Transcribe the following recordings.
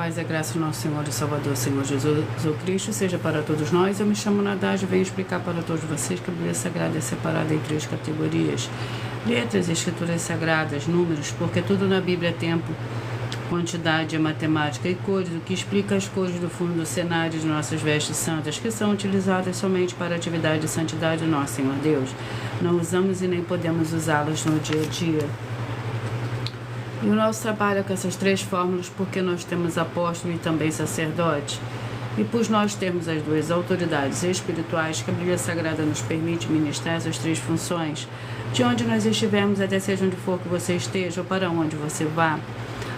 paz e a graça do nosso Senhor e Salvador, Senhor Jesus Cristo, seja para todos nós. Eu me chamo Nadage e venho explicar para todos vocês que a Bíblia Sagrada é separada em 3 categorias: letras, escrituras sagradas, números, porque tudo na Bíblia é tempo, quantidade, matemática e cores, o que explica as cores do fundo do cenário de nossas vestes santas, que são utilizadas somente para a atividade de santidade do nosso Senhor Deus. Não usamos e nem podemos usá-las no dia a dia. E o nosso trabalho é com essas 3 fórmulas porque nós temos apóstolo e também sacerdote. E por nós termos as 2 autoridades espirituais que a Bíblia Sagrada nos permite ministrar essas 3 funções, de onde nós estivermos, até seja onde for que você esteja ou para onde você vá.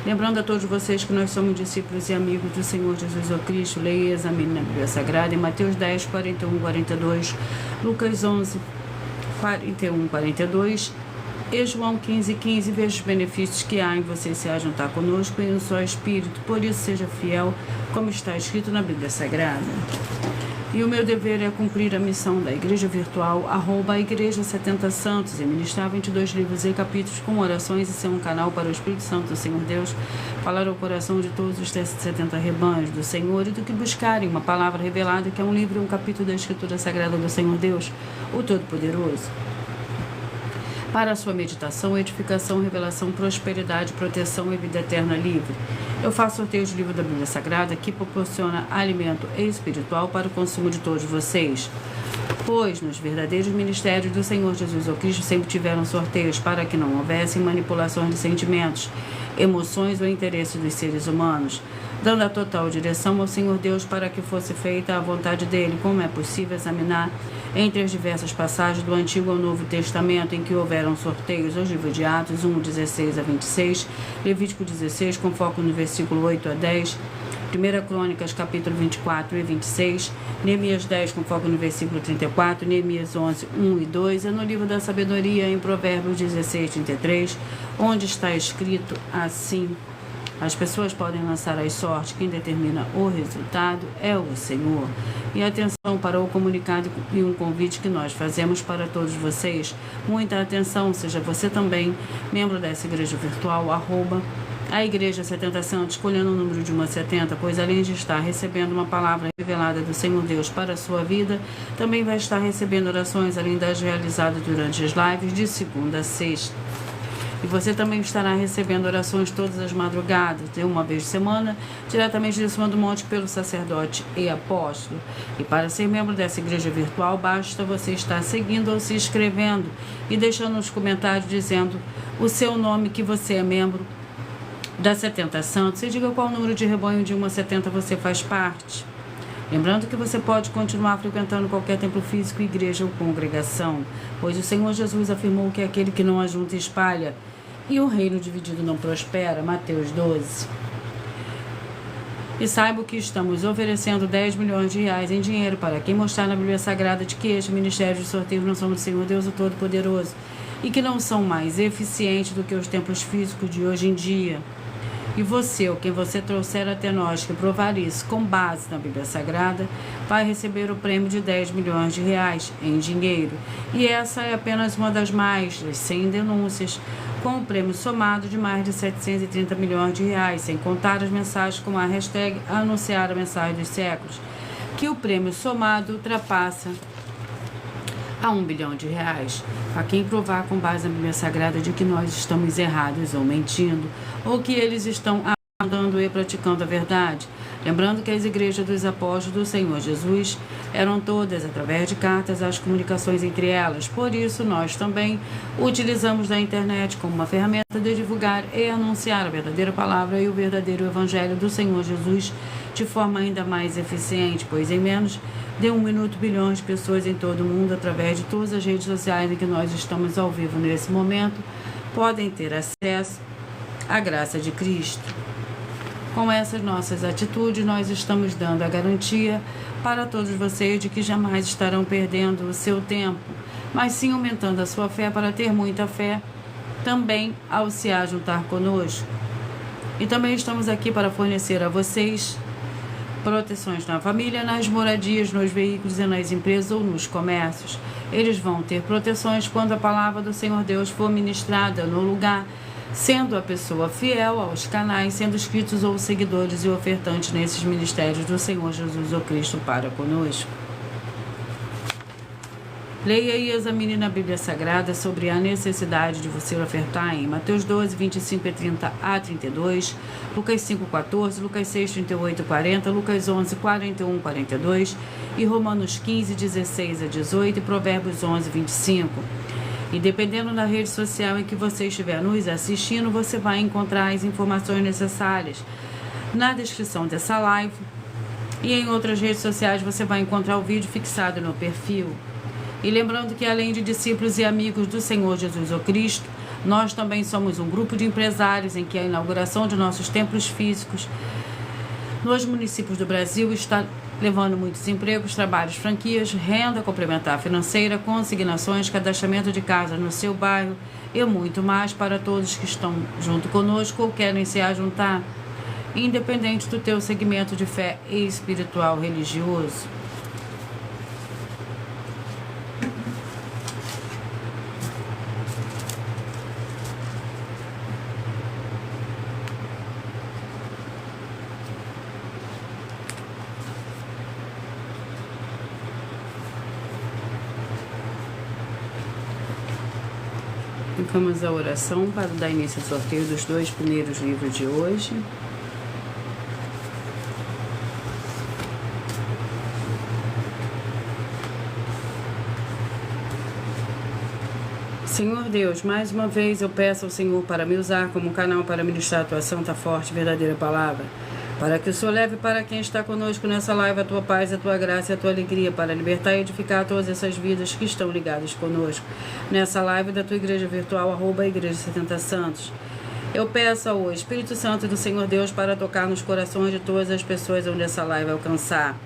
Lembrando a todos vocês que nós somos discípulos e amigos do Senhor Jesus Cristo. Leia e examine na Bíblia Sagrada em Mateus 10, 41, 42, Lucas 11, 41, 42 e João 15, 15. Veja os benefícios que há em você se ajuntar conosco em um só Espírito. Por isso seja fiel, como está escrito na Bíblia Sagrada. E o meu dever é cumprir a missão da Igreja Virtual, @ Igreja 70 Santos, e ministrar 22 livros e capítulos com orações e ser um canal para o Espírito Santo do Senhor Deus, falar ao coração de todos os 70 rebanhos do Senhor e do que buscarem uma palavra revelada, que é um livro e um capítulo da Escritura Sagrada do Senhor Deus, o Todo-Poderoso. Para a sua meditação, edificação, revelação, prosperidade, proteção e vida eterna livre. Eu faço sorteio de livro da Bíblia Sagrada que proporciona alimento espiritual para o consumo de todos vocês. Pois nos verdadeiros ministérios do Senhor Jesus Cristo sempre tiveram sorteios para que não houvessem manipulações de sentimentos, emoções ou interesses dos seres humanos, dando a total direção ao Senhor Deus para que fosse feita a vontade dele, como é possível examinar entre as diversas passagens do Antigo ao Novo Testamento em que houveram sorteios, os livros de Atos 1, 16 a 26, Levítico 16, com foco no versículo 8 a 10, 1 Crônicas, capítulo 24 e 26, Neemias 10, com foco no versículo 34, Neemias 11, 1 e 2, e no livro da sabedoria, em Provérbios 16, 33, onde está escrito assim: as pessoas podem lançar as sortes, quem determina o resultado é o Senhor. E atenção para o comunicado e um convite que nós fazemos para todos vocês. Muita atenção, seja você também membro dessa igreja virtual, @ Igreja 70 Santos, escolhendo o número de 1 a 70, pois além de estar recebendo uma palavra revelada do Senhor Deus para a sua vida, também vai estar recebendo orações além das realizadas durante as lives de segunda a sexta. E você também estará recebendo orações todas as madrugadas, de uma vez por semana, diretamente de cima do monte pelo sacerdote e apóstolo. E para ser membro dessa igreja virtual, basta você estar seguindo ou se inscrevendo e deixando nos comentários dizendo o seu nome, que você é membro da 70 Santos, e diga qual número de rebanho de 1 a 70 você faz parte. Lembrando que você pode continuar frequentando qualquer templo físico, igreja ou congregação, pois o Senhor Jesus afirmou que aquele que não ajunta espalha, e o reino dividido não prospera. Mateus 12. E saiba que estamos oferecendo 10 milhões de reais em dinheiro para quem mostrar na Bíblia Sagrada de que este ministério de sorteio não são do Senhor Deus, o Todo-Poderoso, e que não são mais eficientes do que os templos físicos de hoje em dia. E você, ou quem você trouxer até nós que provar isso com base na Bíblia Sagrada, vai receber o prêmio de 10 milhões de reais em dinheiro. E essa é apenas uma das mais de 100 denúncias, com o prêmio somado de mais de 730 milhões de reais, sem contar as mensagens com a hashtag Anunciar a Mensagem dos Séculos, que o prêmio somado ultrapassa a 1 bilhão de reais. A quem provar com base na Bíblia Sagrada de que nós estamos errados ou mentindo, ou que eles estão andando e praticando a verdade. Lembrando que as igrejas dos apóstolos do Senhor Jesus eram todas através de cartas as comunicações entre elas. Por isso, nós também utilizamos da internet como uma ferramenta de divulgar e anunciar a verdadeira palavra e o verdadeiro evangelho do Senhor Jesus de forma ainda mais eficiente, pois em menos de 1 minuto, bilhões de pessoas em todo o mundo, através de todas as redes sociais em que nós estamos ao vivo nesse momento, podem ter acesso à graça de Cristo. Com essas nossas atitudes, nós estamos dando a garantia para todos vocês de que jamais estarão perdendo o seu tempo, mas sim aumentando a sua fé para ter muita fé também ao se ajuntar conosco. E também estamos aqui para fornecer a vocês proteções na família, nas moradias, nos veículos e nas empresas ou nos comércios. Eles vão ter proteções quando a palavra do Senhor Deus for ministrada no lugar, sendo a pessoa fiel aos canais, sendo inscritos ou seguidores e ofertantes nesses ministérios do Senhor Jesus ou Cristo para conosco. Leia e examine na Bíblia Sagrada sobre a necessidade de você ofertar em Mateus 12, 25 e 30 a 32, Lucas 5, 14, Lucas 6, 38 e 40, Lucas 11, 41 e 42 e Romanos 15, 16 a 18 e Provérbios 11, 25. E dependendo da rede social em que você estiver nos assistindo, você vai encontrar as informações necessárias na descrição dessa live. E em outras redes sociais você vai encontrar o vídeo fixado no perfil. E lembrando que além de discípulos e amigos do Senhor Jesus ou Cristo, nós também somos um grupo de empresários em que a inauguração de nossos templos físicos nos municípios do Brasil está levando muitos empregos, trabalhos, franquias, renda complementar financeira, consignações, cadastramento de casa no seu bairro e muito mais para todos que estão junto conosco ou querem se ajuntar, independente do teu segmento de fé e espiritual religioso. Vamos à oração para dar início ao sorteio dos 2 primeiros livros de hoje. Senhor Deus, mais uma vez eu peço ao Senhor para me usar como canal para ministrar a tua santa, forte e verdadeira palavra, para que o Senhor leve para quem está conosco nessa live a tua paz, a tua graça e a tua alegria, para libertar e edificar todas essas vidas que estão ligadas conosco nessa live da tua igreja virtual, @Igreja 70 Santos. Eu peço ao Espírito Santo do Senhor Deus para tocar nos corações de todas as pessoas onde essa live alcançar,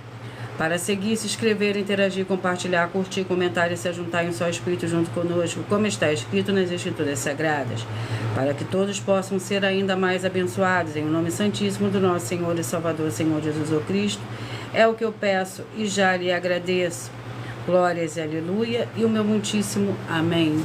para seguir, se inscrever, interagir, compartilhar, curtir, comentar e se juntar em um só Espírito junto conosco, como está escrito nas Escrituras Sagradas, para que todos possam ser ainda mais abençoados, em nome santíssimo do nosso Senhor e Salvador, Senhor Jesus o Cristo. É o que eu peço e já lhe agradeço. Glórias e aleluia e o meu muitíssimo amém.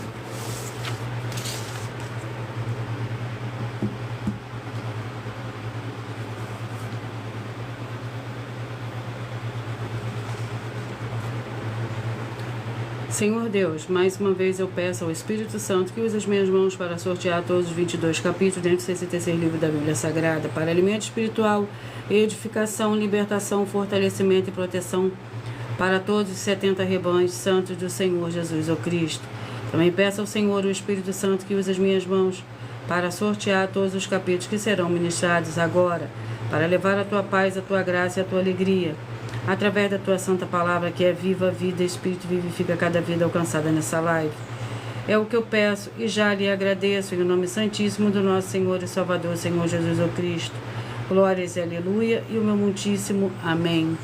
Senhor Deus, mais uma vez eu peço ao Espírito Santo que use as minhas mãos para sortear todos os 22 capítulos dentro do 66 livro da Bíblia Sagrada, para alimento espiritual, edificação, libertação, fortalecimento e proteção para todos os 70 rebanhos santos do Senhor Jesus o Cristo. Também peço ao Senhor, o Espírito Santo, que use as minhas mãos para sortear todos os capítulos que serão ministrados agora, para levar a tua paz, a tua graça e a tua alegria, através da tua santa palavra, que é viva, vida, Espírito vivifica cada vida alcançada nessa live. É o que eu peço e já lhe agradeço, em nome santíssimo do nosso Senhor e Salvador, Senhor Jesus o Cristo. Glórias e aleluia e o meu muitíssimo amém.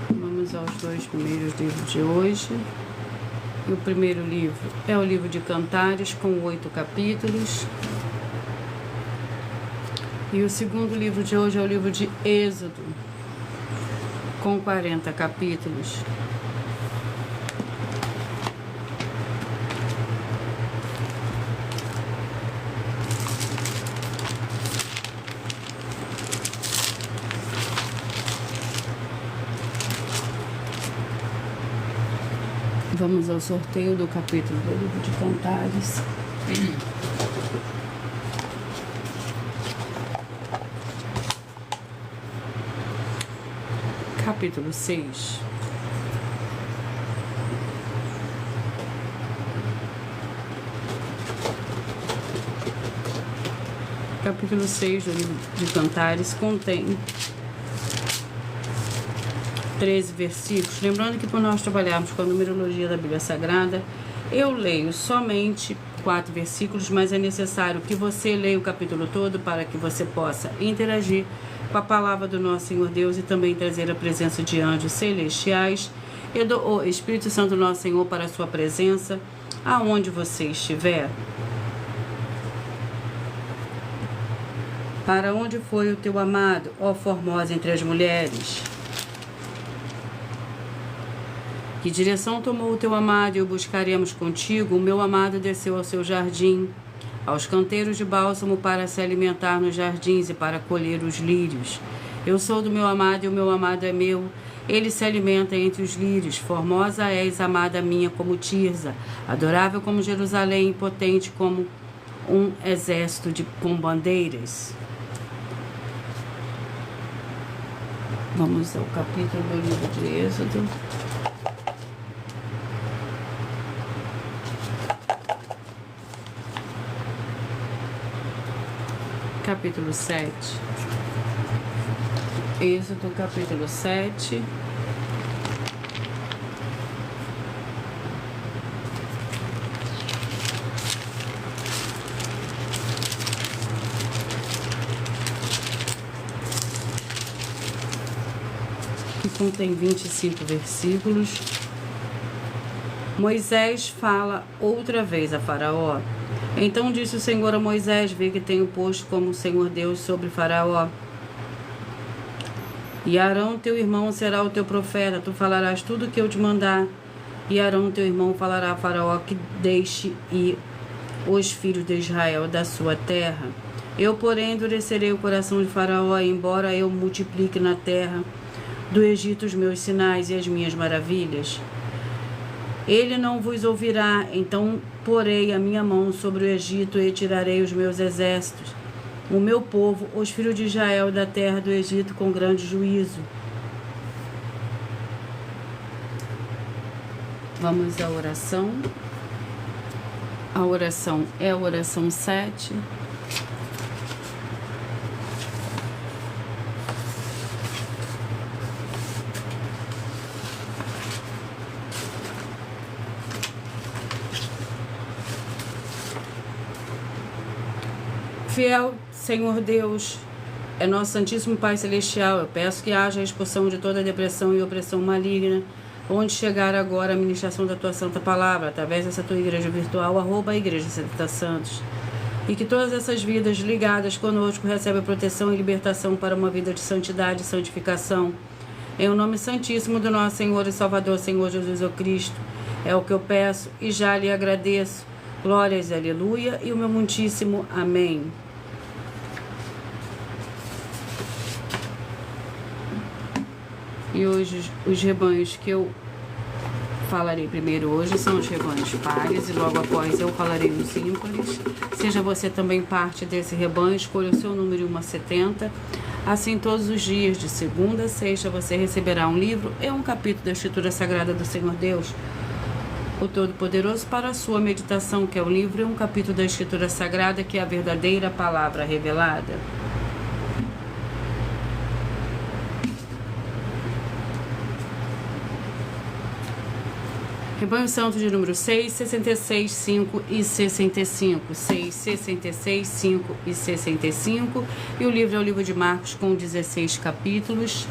Vamos aos 2 primeiros livros de hoje. E o primeiro livro é o livro de Cantares, com 8 capítulos. E o segundo livro de hoje é o livro de Êxodo, com 40 capítulos. Vamos ao sorteio do capítulo do livro de Cantares. Capítulo 6. Capítulo 6 do livro de Cantares contém 13 versículos. Lembrando que por nós trabalharmos com a numerologia da Bíblia Sagrada, eu leio somente 4 versículos, mas é necessário que você leia o capítulo todo para que você possa interagir com a palavra do nosso Senhor Deus e também trazer a presença de anjos celestiais e do Espírito Santo do nosso Senhor para a sua presença aonde você estiver. Para onde foi o teu amado, ó formosa entre as mulheres? Que direção tomou o teu amado e o buscaremos contigo? O meu amado desceu ao seu jardim, aos canteiros de bálsamo para se alimentar nos jardins e para colher os lírios. Eu sou do meu amado e o meu amado é meu. Ele se alimenta entre os lírios. Formosa és, amada minha, como Tirza, adorável como Jerusalém, potente como um exército com bandeiras. Vamos ao capítulo do livro de Êxodo. Capítulo 7. Êxodo, capítulo 7. Que contém 25 versículos. Moisés fala outra vez a Faraó. Então disse o Senhor a Moisés: vê que tenho posto como o Senhor Deus sobre Faraó. E Arão teu irmão será o teu profeta. Tu falarás tudo o que eu te mandar. E Arão teu irmão falará a Faraó que deixe ir os filhos de Israel da sua terra. Eu, porém, endurecerei o coração de Faraó, embora eu multiplique na terra do Egito os meus sinais e as minhas maravilhas. Ele não vos ouvirá, então porei a minha mão sobre o Egito e tirarei os meus exércitos, o meu povo, os filhos de Israel, da terra do Egito com grande juízo. Vamos à oração. A oração é a oração 7. Fiel Senhor Deus, é nosso Santíssimo Pai Celestial, eu peço que haja a expulsão de toda depressão e opressão maligna, onde chegar agora a ministração da Tua Santa Palavra, através dessa Tua igreja virtual, @Igreja 70 Santos. E que todas essas vidas ligadas conosco recebam proteção e libertação para uma vida de santidade e santificação. Em o nome santíssimo do nosso Senhor e Salvador, Senhor Jesus o Cristo, é o que eu peço e já lhe agradeço. Glórias, aleluia, e o meu muitíssimo amém. E hoje os rebanhos que eu falarei primeiro hoje são os rebanhos pares, e logo após eu falarei os ímpares. Seja você também parte desse rebanho, escolha o seu número 1 a 70. Assim, todos os dias, de segunda a sexta, você receberá um livro e um capítulo da Escritura Sagrada do Senhor Deus, o Todo-Poderoso, para a sua meditação, que é o livro e um capítulo da Escritura Sagrada, que é a verdadeira palavra revelada. Rebanho Santo de número 6, 66, 5 e 65. 6, 66, 5 e 65. E o livro é o livro de Marcos, com 16 capítulos.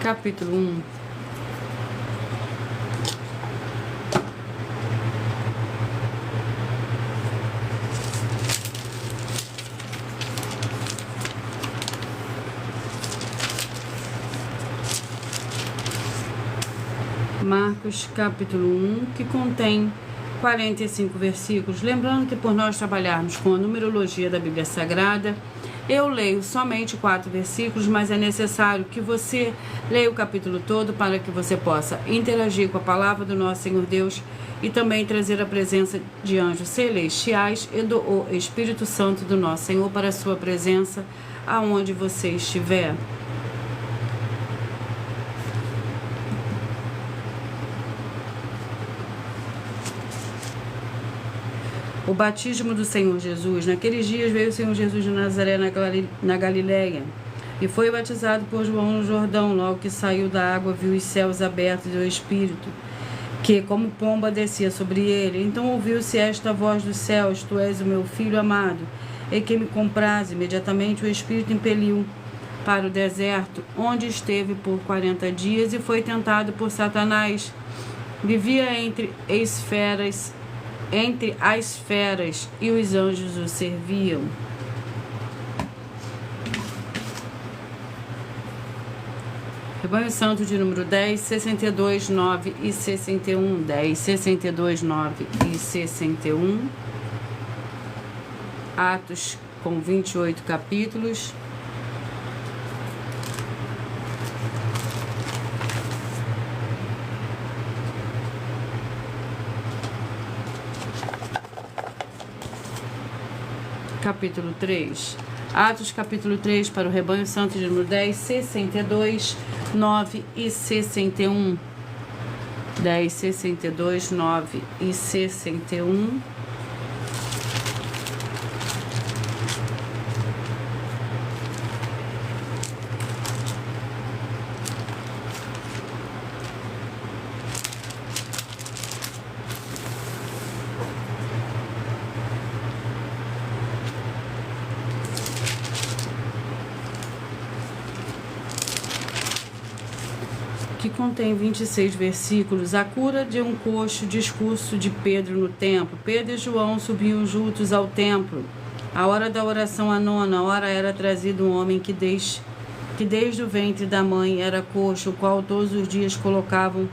Capítulo 1. Marcos, capítulo 1, que contém 45 versículos. Lembrando que por nós trabalharmos com a numerologia da Bíblia Sagrada, eu leio somente 4 versículos, mas é necessário que você leia o capítulo todo para que você possa interagir com a palavra do nosso Senhor Deus e também trazer a presença de anjos celestiais e do Espírito Santo do nosso Senhor para a sua presença aonde você estiver. O batismo do Senhor Jesus. Naqueles dias veio o Senhor Jesus de Nazaré na Galileia E foi batizado por João no Jordão. Logo que saiu da água, viu os céus abertos e o Espírito, que como pomba descia sobre ele. Então ouviu-se esta voz dos céus: Tu és o meu filho amado, em que me compraz. Imediatamente o Espírito impeliu para o deserto, onde esteve por 40 dias e foi tentado por Satanás. Vivia entre as feras, e os anjos o serviam. Rebanho Santo de número 10, 62, 9 e 61. 10, 62, 9 e 61. Atos com 28 capítulos. Capítulo 3. Atos, capítulo 3, para o Rebanho Santo de número 10, 62, 9 e 61. 10, 62, 9 e 61. Que contém 26 versículos. A cura de um coxo, discurso de Pedro no templo. Pedro e João subiam juntos ao templo. A hora da oração à nona hora era trazido um homem que desde o ventre da mãe era coxo, o qual todos os dias colocavam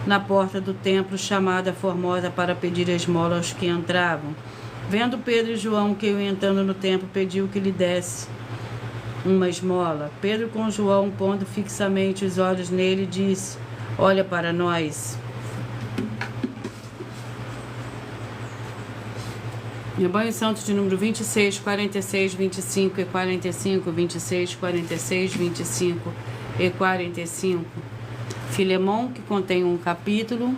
na porta do templo, chamada Formosa, para pedir esmola aos que entravam. Vendo Pedro e João que iam entrando no templo, pediu que lhe desse uma esmola. Pedro, com João, pondo fixamente os olhos nele, disse: Olha para nós. Rebanho Santo de número 26, 46, 25 e 45, 26, 46, 25 e 45. Filemão, que contém um capítulo.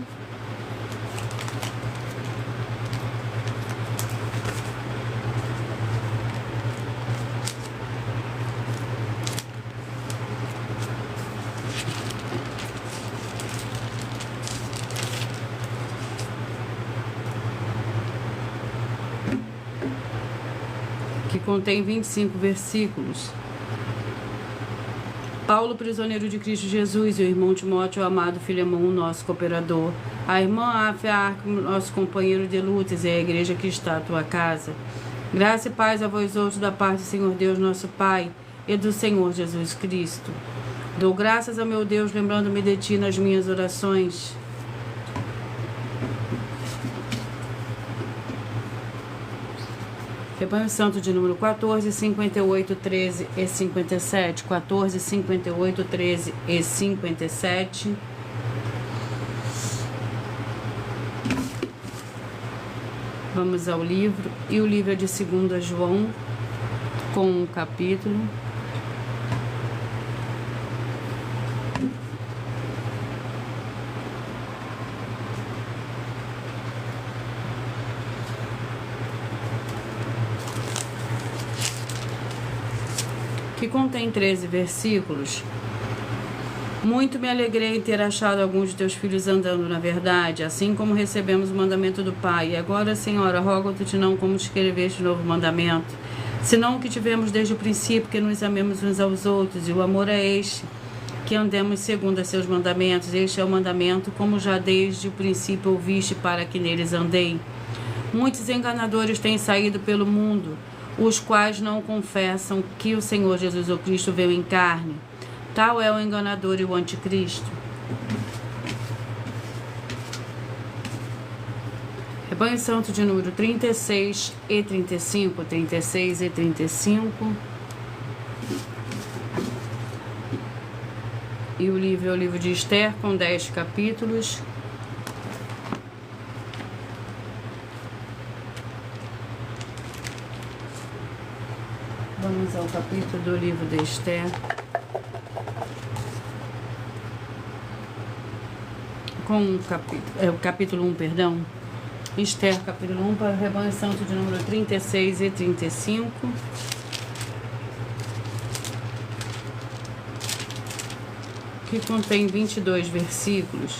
Que contém 25 versículos. Paulo, prisioneiro de Cristo Jesus, e o irmão Timóteo, o amado Filemão, nosso cooperador, a irmã Áfia, nosso companheiro de lutas, e a igreja que está à tua casa. Graça e paz a vós outros da parte do Senhor Deus, nosso Pai, e do Senhor Jesus Cristo. Dou graças ao meu Deus, lembrando-me de ti nas minhas orações. Rebanho Santo de número 14, 58, 13 e 57. 14, 58, 13 e 57. Vamos ao livro. E o livro é de 2 João, com um capítulo. Que contém 13 versículos. Muito me alegrei em ter achado alguns de teus filhos andando na verdade, assim como recebemos o mandamento do Pai. E agora, Senhora, rogo-te não como escreveste o novo mandamento, senão o que tivemos desde o princípio, que nos amemos uns aos outros. E o amor é este, que andemos segundo a seus mandamentos. Este é o mandamento, como já desde o princípio ouviste, para que neles andei. Muitos enganadores têm saído pelo mundo, os quais não confessam que o Senhor Jesus o Cristo veio em carne. Tal é o enganador e o anticristo. Rebanho Santo de número 36 e 35. 36 e 35. E o livro é o livro de Esther, com 10 capítulos. Vamos ao capítulo do livro de Esther. Com o capítulo 1, perdão. Esther, capítulo 1, para o Rebanho Santo de número 36 e 35. que contém 22 versículos.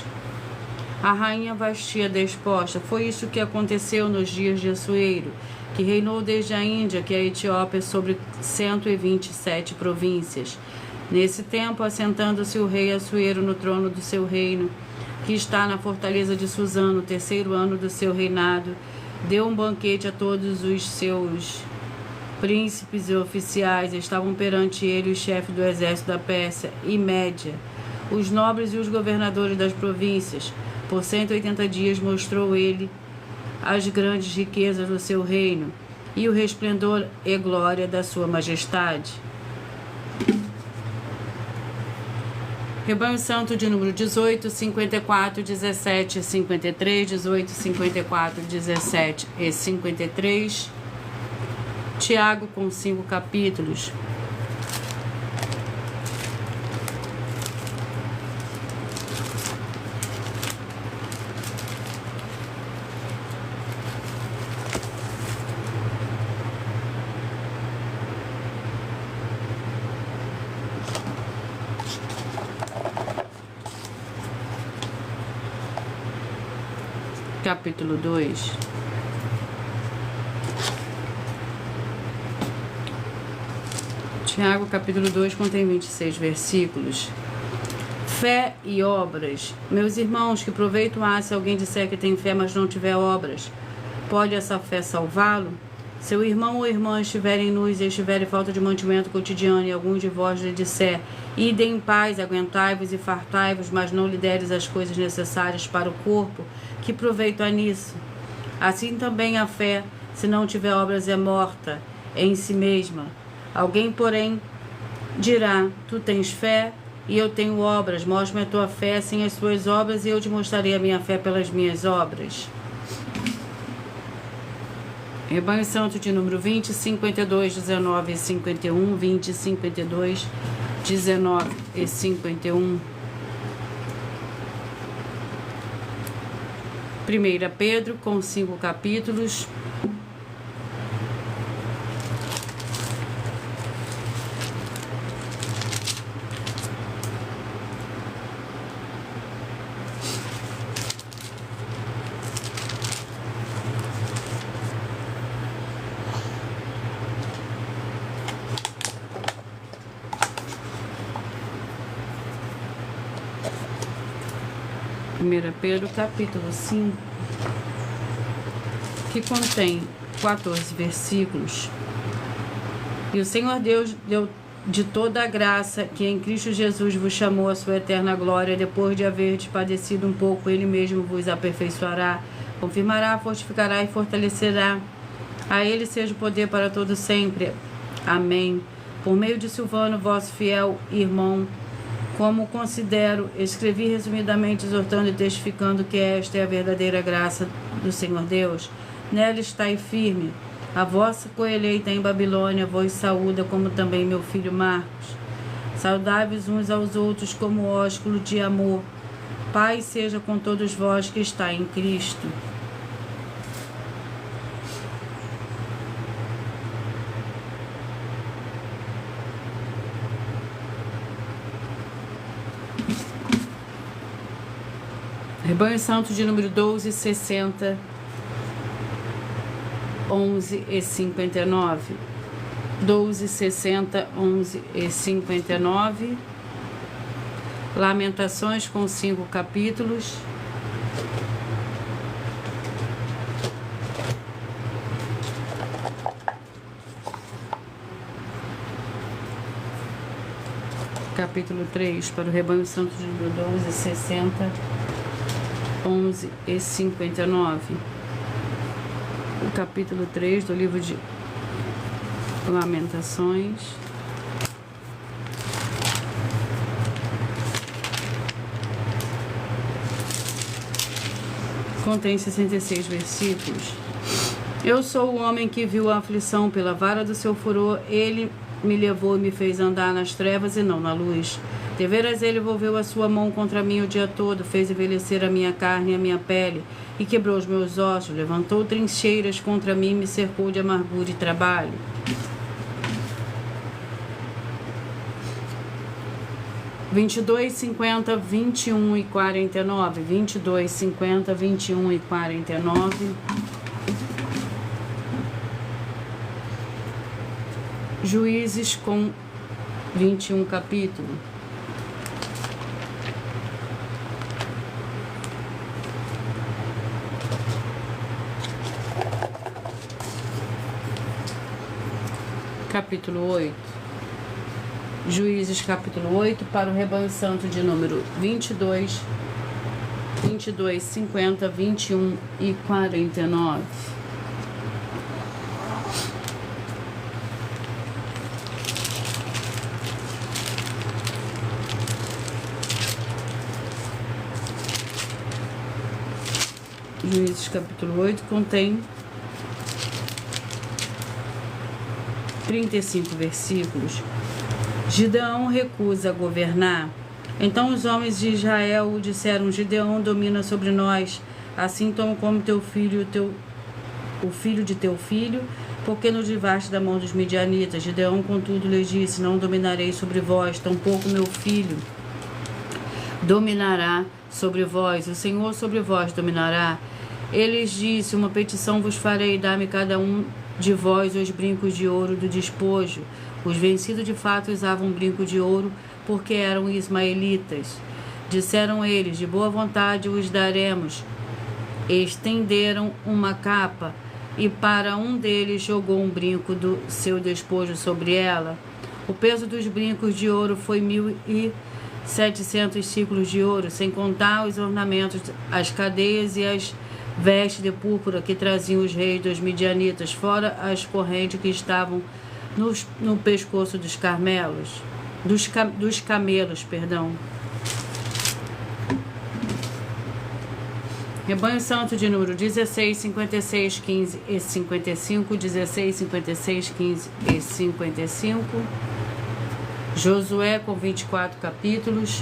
A rainha Vasti desposta. Foi isso que aconteceu nos dias de Assuero, que reinou desde a Índia, que é a Etiópia, sobre 127 províncias. Nesse tempo, assentando-se o rei Assuero no trono do seu reino, que está na fortaleza de Suzã, no 3º ano do seu reinado, deu um banquete a todos os seus príncipes e oficiais. Estavam perante ele os chefes do exército da Pérsia e Média, os nobres e os governadores das províncias. Por 180 dias mostrou ele as grandes riquezas do seu reino e o resplendor e glória da sua majestade. Rebanho Santo de número 18, 54, 17, 53, 18, 54, 17 e 53. Tiago com 5 capítulos. Capítulo 2. Tiago, capítulo 2, contém 26 versículos. Fé e obras. Meus irmãos, que proveito há se alguém disser que tem fé, mas não tiver obras? Pode essa fé salvá-lo? Seu irmão ou irmã estiverem nus e estiverem falta de mantimento cotidiano, e algum de vós lhe disser: ide em paz, aguentai-vos e fartai-vos, mas não lhe deres as coisas necessárias para o corpo, que proveito há nisso? Assim também a fé, se não tiver obras, é morta em si mesma. Alguém, porém, dirá: tu tens fé e eu tenho obras. Mostre-me a tua fé sem as tuas obras, e eu te mostrarei a minha fé pelas minhas obras. Rebanho Santo de número 20, 52, 19 e 51, 20, 52, 19 e 51. 1 Pedro, com 5 capítulos. Pedro, capítulo 5, que contém 14 versículos. E o Senhor Deus deu de toda a graça, que em Cristo Jesus vos chamou à sua eterna glória, depois de haverdes padecido um pouco, Ele mesmo vos aperfeiçoará, confirmará, fortificará e fortalecerá. A Ele seja o poder para todo sempre. Amém. Por meio de Silvano, vosso fiel irmão, como considero, escrevi resumidamente, exortando e testificando que esta é a verdadeira graça do Senhor Deus. Nela estai firme. A vossa coeleita em Babilônia vos saúda, como também meu filho Marcos. Saudáveis uns aos outros como ósculo de amor. Paz seja com todos vós que está em Cristo. Rebanho Santo de número 12, 60, 11 e 59. 12, 60, 11 e 59. Lamentações com 5 capítulos. Capítulo 3 para o Rebanho Santo de número 12, 60, 11 e 59. O capítulo 3 do livro de Lamentações. Contém 66 versículos. Eu sou o homem que viu a aflição pela vara do seu furor. Ele me levou e me fez andar nas trevas e não na luz. Deveras ele volveu a sua mão contra mim o dia todo, fez envelhecer a minha carne e a minha pele, e quebrou os meus ossos, levantou trincheiras contra mim, me cercou de amargura e trabalho. 22, 50, 21 e 49. 22, 50, 21 e 49. Juízes com 21 capítulo. Capítulo 8. Juízes capítulo 8 para o rebanho santo de número 22, 22, 50, 21 e 49. Juízes capítulo 8 contém 35 versículos. Gideão recusa governar. Então os homens de Israel disseram: Gideão domina sobre nós, assim toma como teu filho, o filho de teu filho, porque nos livraste da mão dos midianitas. Gideão, contudo, lhes disse: Não dominarei sobre vós, tampouco meu filho dominará sobre vós, o Senhor sobre vós dominará. Eles disse: Uma petição vos farei, dá-me cada um de vós os brincos de ouro do despojo. Os vencidos de fato usavam um brinco de ouro, porque eram ismaelitas. Disseram eles: De boa vontade os daremos. Estenderam uma capa, e para um deles jogou um brinco do seu despojo sobre ela. O peso dos brincos de ouro foi 1.700 ciclos de ouro, sem contar os ornamentos, as cadeias e as vestes de púrpura que traziam os reis dos midianitas, fora as correntes que estavam no pescoço dos camelos. Rebanho santo de número 16, 56, 15 e 55, 16, 56, 15 e 55. Josué com 24 capítulos.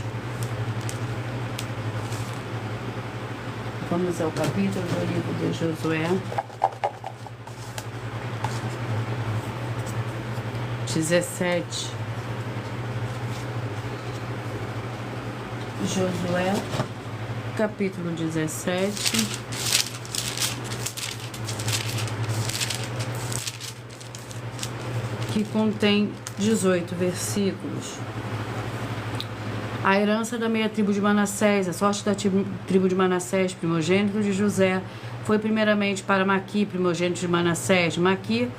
Vamos ao capítulo do livro de Josué. 17. Josué, capítulo 17. Que contém 18 versículos. A herança da meia tribo de Manassés, a sorte da tribo de Manassés, primogênito de José, foi primeiramente para Maqui, primogênito de Manassés. Maqui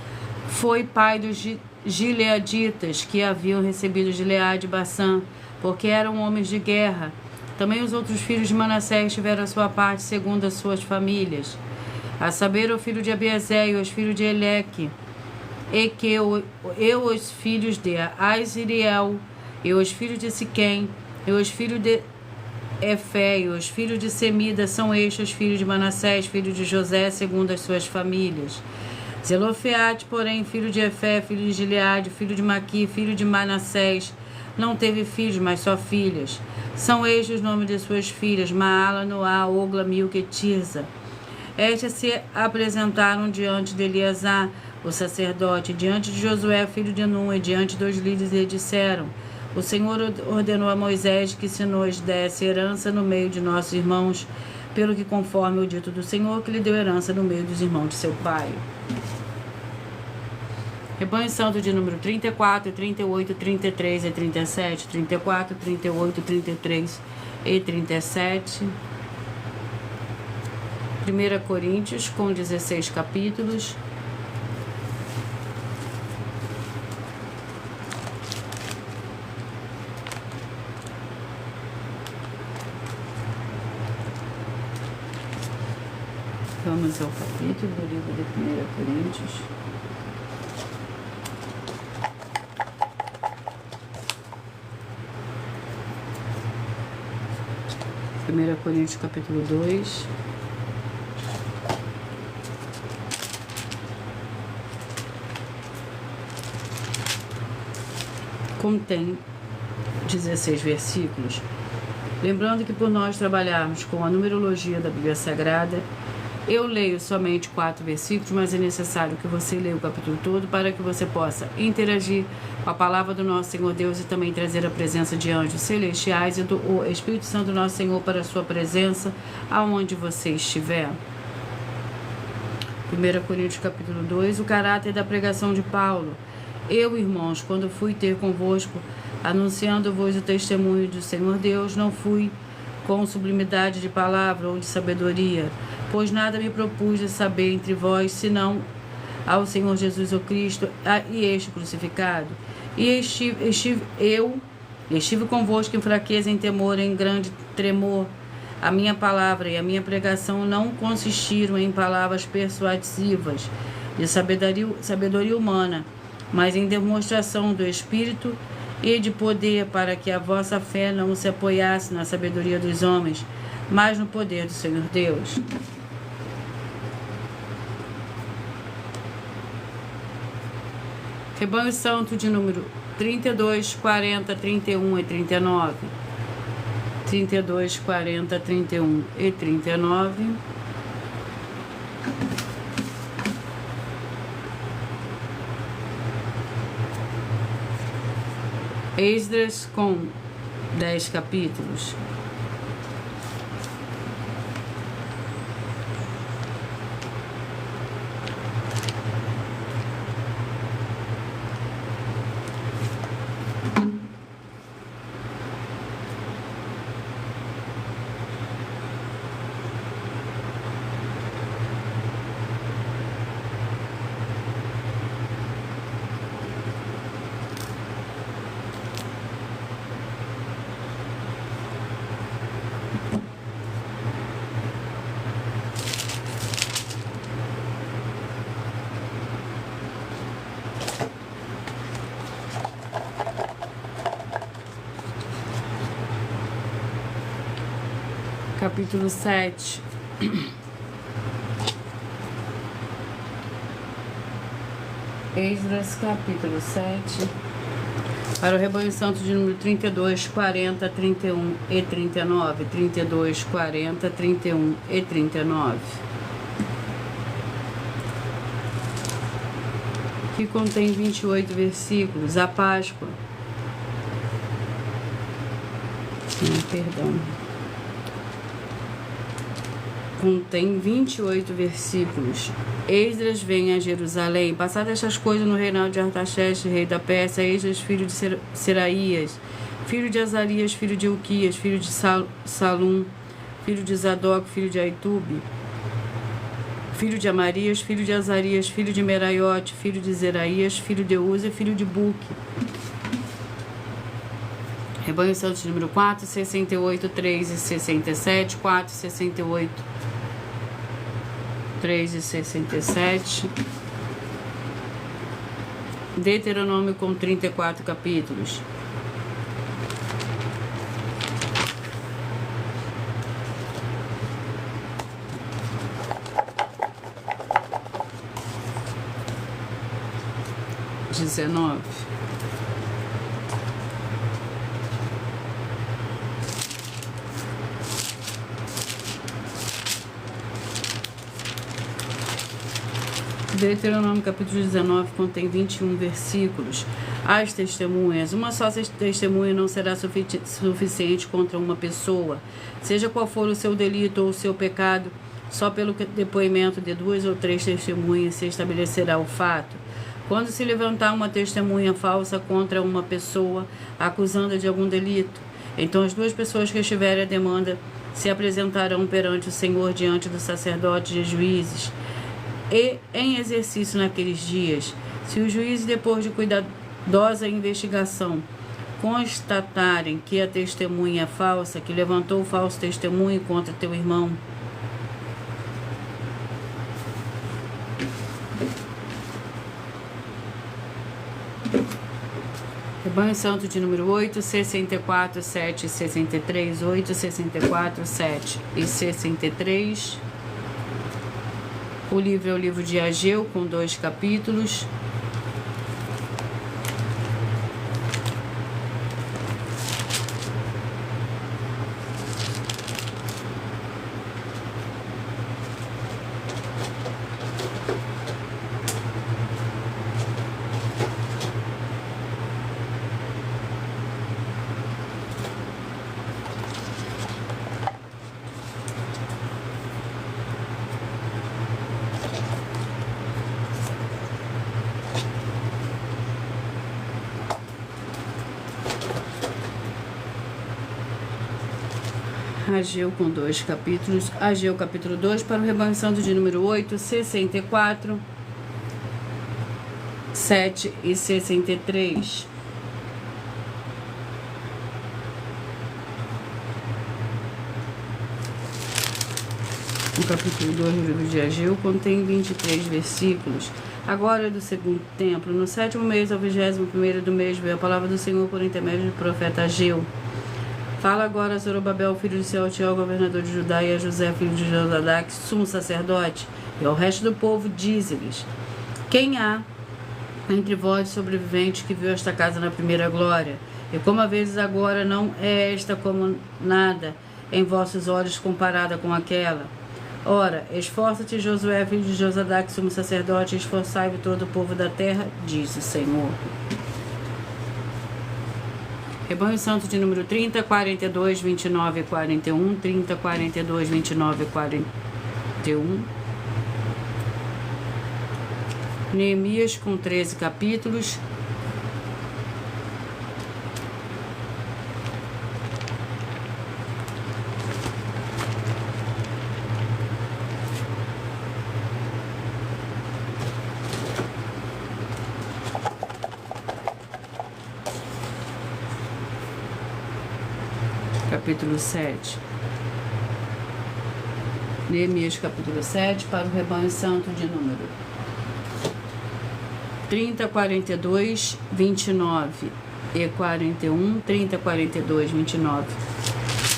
foi pai dos gileaditas, que haviam recebido Gileade e Bassã, porque eram homens de guerra. Também os outros filhos de Manassés tiveram a sua parte segundo as suas famílias, a saber, o filho de Abiezer e os filhos de Eleque, e os filhos de Azriel, e os filhos de Siquém, e os filhos de Efé, e os filhos de Semida. São estes os filhos de Manassés, filho de José, segundo as suas famílias. Zelofeate, porém, filho de Efé, filho de Gileade, filho de Maqui, filho de Manassés, não teve filhos, mas só filhas. São estes os nomes de suas filhas: Maala, Noá, Ogla, Milca e Tirza. Estas se apresentaram diante de Eleazar, o sacerdote, diante de Josué, filho de Nun, e diante dos líderes, e disseram: O Senhor ordenou a Moisés que se nos desse herança no meio de nossos irmãos, pelo que conforme o dito do Senhor, que lhe deu herança no meio dos irmãos de seu pai. Rebanho santo de número 34, 38, 33 e 37, 34, 38, 33 e 37. 1 Coríntios com 16 capítulos. Vamos ao capítulo do livro de 1 Coríntios. Primeira Coríntios, capítulo 2. Contém 16 versículos. Lembrando que por nós trabalharmos com a numerologia da Bíblia Sagrada, Eu leio somente 4 versículos, mas é necessário que você leia o capítulo todo para que você possa interagir com a palavra do nosso Senhor Deus e também trazer a presença de anjos celestiais e do Espírito Santo do nosso Senhor para a sua presença aonde você estiver. 1 Coríntios capítulo 2, o caráter da pregação de Paulo. Eu, irmãos, quando fui ter convosco, anunciando-vos o testemunho do Senhor Deus, não fui com sublimidade de palavra ou de sabedoria, pois nada me propus de saber entre vós, senão ao Senhor Jesus o Cristo e este crucificado. E estive convosco em fraqueza, em temor, em grande tremor. A minha palavra e a minha pregação não consistiram em palavras persuasivas de sabedoria humana, mas em demonstração do Espírito e de poder, para que a vossa fé não se apoiasse na sabedoria dos homens, mas no poder do Senhor Deus. Rebanho Santo de número 32, 40, 31 e 39. 32, 40, 31 e 39. Esdras com 10 capítulos. Capítulo 7. Esdras, capítulo 7. Para o rebanho santo de número 32, 40, 31 e 39. 32, 40, 31 e 39. Que contém 28 versículos. A Páscoa. Perdão. Contém 28 versículos. Esdras vem a Jerusalém. Passadas estas coisas no reinado de Artaxerxes, rei da Pérsia, Esdras, filho de Seraías, filho de Azarias, filho de Ilquias, filho de Salum, filho de Zadok, filho de Aitube, filho de Amarias, filho de Azarias, filho de Meraiote, filho de Zeraías, filho de Uza, filho de Buque. Rebanho Santo número 4, 68, 3 e 67, 4, 68, 3 e 67. Deuteronômio com 34 capítulos. Deuteronômio capítulo 19 contém 21 versículos. As testemunhas. Uma só testemunha não será suficiente contra uma pessoa. Seja qual for o seu delito ou o seu pecado, só pelo depoimento de 2 ou 3 testemunhas se estabelecerá o fato. Quando se levantar uma testemunha falsa contra uma pessoa, acusando-a de algum delito, então as 2 pessoas que estiverem à demanda se apresentarão perante o Senhor diante do sacerdote de juízes. E em exercício naqueles dias, se os juízes, depois de cuidadosa investigação, constatarem que a testemunha é falsa, que levantou o falso testemunho contra teu irmão, Rebanho Santo de número 8, 64, 7 e 63, 8, 64, 7 e 63. O livro é o livro de Ageu, com 2 capítulos. Ageu com 2 capítulos. Ageu capítulo 2 para o rebanho santo de número 8, 64, 7 e 63. O capítulo 2 do livro de Ageu contém 23 versículos. Agora do segundo templo, no 7º mês, ao 21º do mês, veio a palavra do Senhor por intermédio do profeta Ageu. Fala agora a Zorobabel, filho de Sealtiel, governador de Judá, e a José, filho de Josadac, sumo sacerdote, e ao resto do povo, dize-lhes: quem há entre vós sobreviventes que viu esta casa na primeira glória? E como a vezes agora não é esta como nada em vossos olhos comparada com aquela? Ora, esforça-te, Josué, filho de Josadac, sumo sacerdote, esforçai-vos todo o povo da terra, diz o Senhor. Rebanho santo de número 30, 42, 29 e 41, 30, 42, 29 e 41. Neemias com 13 capítulos. Capítulo 7. Neemias capítulo 7 para o rebanho santo de número 30, 42, 29 e 41, 30, 42, 29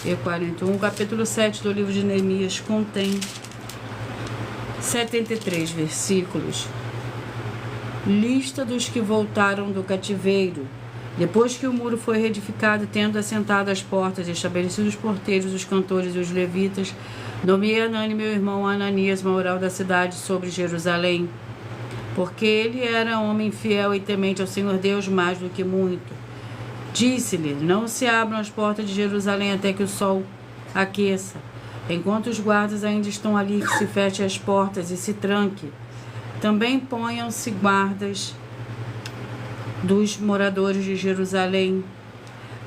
e 41. Capítulo 7 do livro de Neemias contém 73 versículos. Lista dos que voltaram do cativeiro. Depois que o muro foi reedificado, tendo assentado as portas, estabelecido os porteiros, os cantores e os levitas, nomeei Anani, meu irmão Ananias, maioral da cidade, sobre Jerusalém, porque ele era homem fiel e temente ao Senhor Deus mais do que muito. Disse-lhe: não se abram as portas de Jerusalém até que o sol aqueça. Enquanto os guardas ainda estão ali, que se feche as portas e se tranque. Também ponham-se guardas dos moradores de Jerusalém,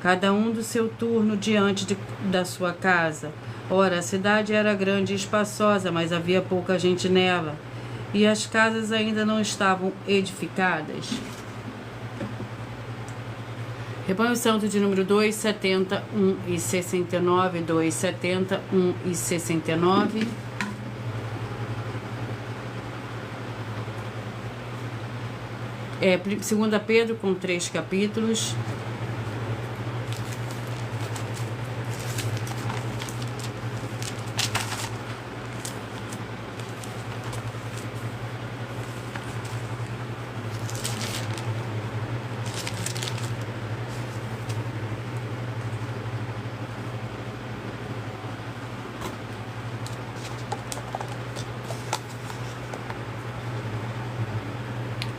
cada um do seu turno diante da sua casa. Ora, a cidade era grande e espaçosa, mas havia pouca gente nela, e as casas ainda não estavam edificadas. Rebanho santo de número 2, 70, 1 e 69, 2, 70, 1 e 69. É, 2 Pedro com 3 capítulos.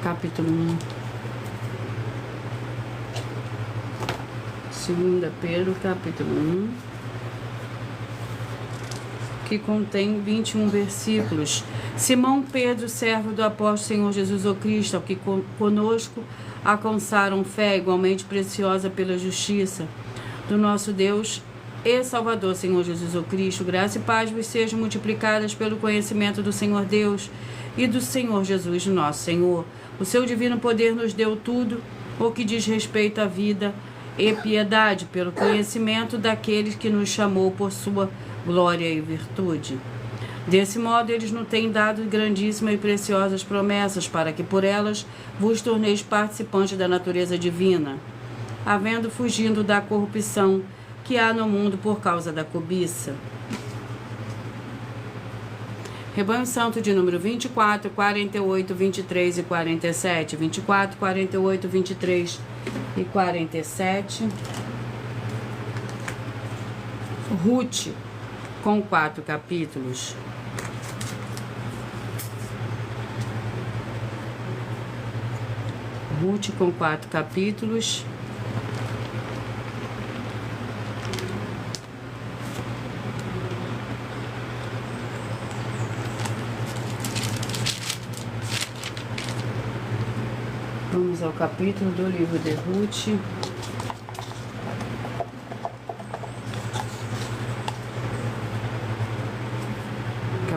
Capítulo 1. 2 Pedro, capítulo 1, que contém 21 versículos. Simão Pedro, servo do apóstolo Senhor Jesus o Cristo, ao que conosco alcançaram fé igualmente preciosa pela justiça do nosso Deus e Salvador Senhor Jesus o Cristo, graça e paz vos sejam multiplicadas pelo conhecimento do Senhor Deus e do Senhor Jesus nosso Senhor. O seu divino poder nos deu tudo o que diz respeito à vida e piedade, pelo conhecimento daquele que nos chamou por sua glória e virtude. Desse modo, eles nos têm dado grandíssimas e preciosas promessas, para que por elas vos torneis participantes da natureza divina, havendo fugindo da corrupção que há no mundo por causa da cobiça. Rebanho santo de número 24, 48, 23 e 47. 24, 48, 23 e 47. Ruth, com 4 capítulos. Ruth, com 4 capítulos. Vamos ao capítulo do livro de Ruth.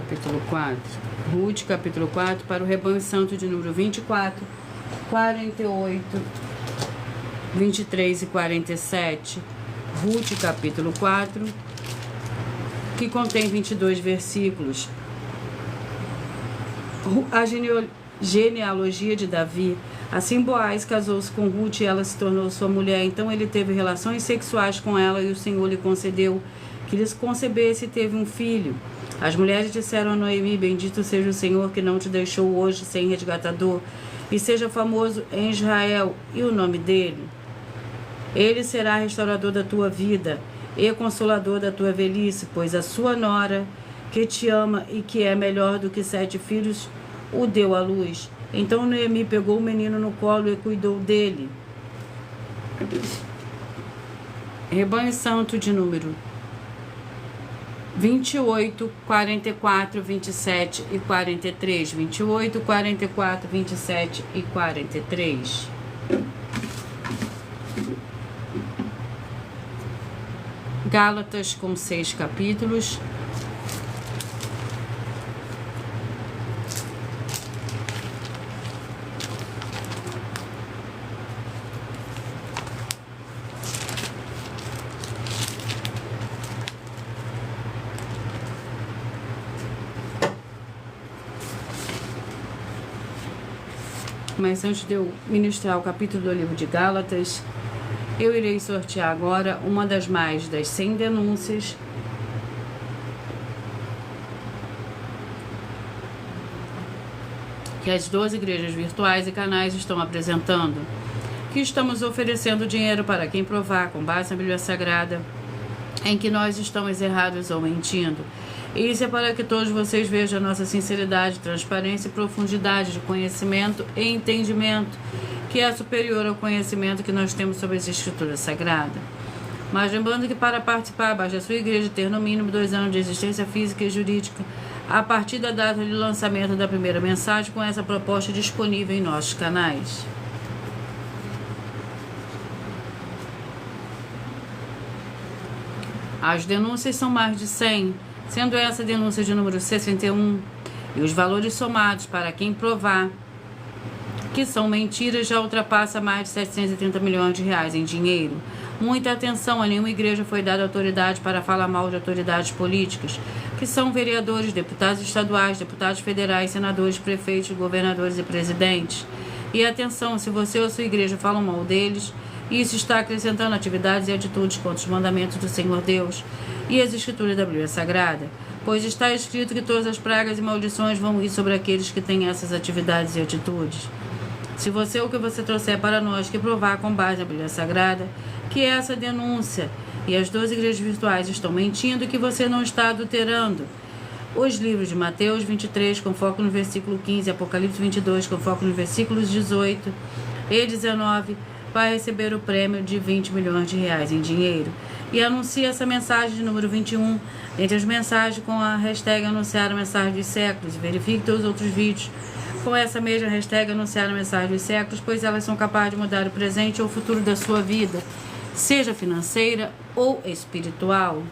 capítulo 4. Ruth, capítulo 4, para o rebanho santo de número 24, 48, 23 e 47. Ruth, capítulo 4, que contém 22 versículos. A genealogia de Davi. Assim Boaz casou-se com Ruth e ela se tornou sua mulher. Então ele teve relações sexuais com ela e o Senhor lhe concedeu que lhes concebesse e teve um filho. As mulheres disseram a Noemi: bendito seja o Senhor que não te deixou hoje sem resgatador, e seja famoso em Israel e o nome dele. Ele será restaurador da tua vida e consolador da tua velhice, pois a sua nora, que te ama e que é melhor do que 7 filhos, o deu à luz. Então Noemi pegou o menino no colo e cuidou dele. Rebanho santo de número 28, 44, 27 e 43. 28, 44, 27 e 43. Gálatas, com 6 capítulos. Mas antes de eu ministrar o capítulo do livro de Gálatas, eu irei sortear agora uma das mais das 100 denúncias que as 12 igrejas virtuais e canais estão apresentando, que estamos oferecendo dinheiro para quem provar, com base na Bíblia Sagrada, em que nós estamos errados ou mentindo. E isso é para que todos vocês vejam a nossa sinceridade, transparência e profundidade de conhecimento e entendimento, que é superior ao conhecimento que nós temos sobre as Escrituras Sagradas. Mas lembrando que para participar, basta a sua igreja ter no mínimo 2 anos de existência física e jurídica a partir da data de lançamento da primeira mensagem, com essa proposta disponível em nossos canais. As denúncias são mais de 100, sendo essa denúncia de número 61, e os valores somados para quem provar que são mentiras já ultrapassa mais de 730 milhões de reais em dinheiro. Muita atenção, a nenhuma igreja foi dada autoridade para falar mal de autoridades políticas, que são vereadores, deputados estaduais, deputados federais, senadores, prefeitos, governadores e presidentes. E atenção, se você ou sua igreja falam mal deles, isso está acrescentando atividades e atitudes contra os mandamentos do Senhor Deus e as Escrituras da Bíblia Sagrada, pois está escrito que todas as pragas e maldições vão ir sobre aqueles que têm essas atividades e atitudes. Se você ou o que você trouxer para nós que provar com base na Bíblia Sagrada que essa denúncia e as 12 igrejas virtuais estão mentindo, que você não está adulterando os livros de Mateus 23, com foco no versículo 15, Apocalipse 22, com foco nos versículos 18 e 19, vai receber o prêmio de 20 milhões de reais em dinheiro. E anuncie essa mensagem de número 21, entre as mensagens com a hashtag anunciar a mensagem dos séculos, e verifique todos os outros vídeos com essa mesma hashtag anunciar a mensagem dos séculos, pois elas são capazes de mudar o presente ou o futuro da sua vida, seja financeira ou espiritual.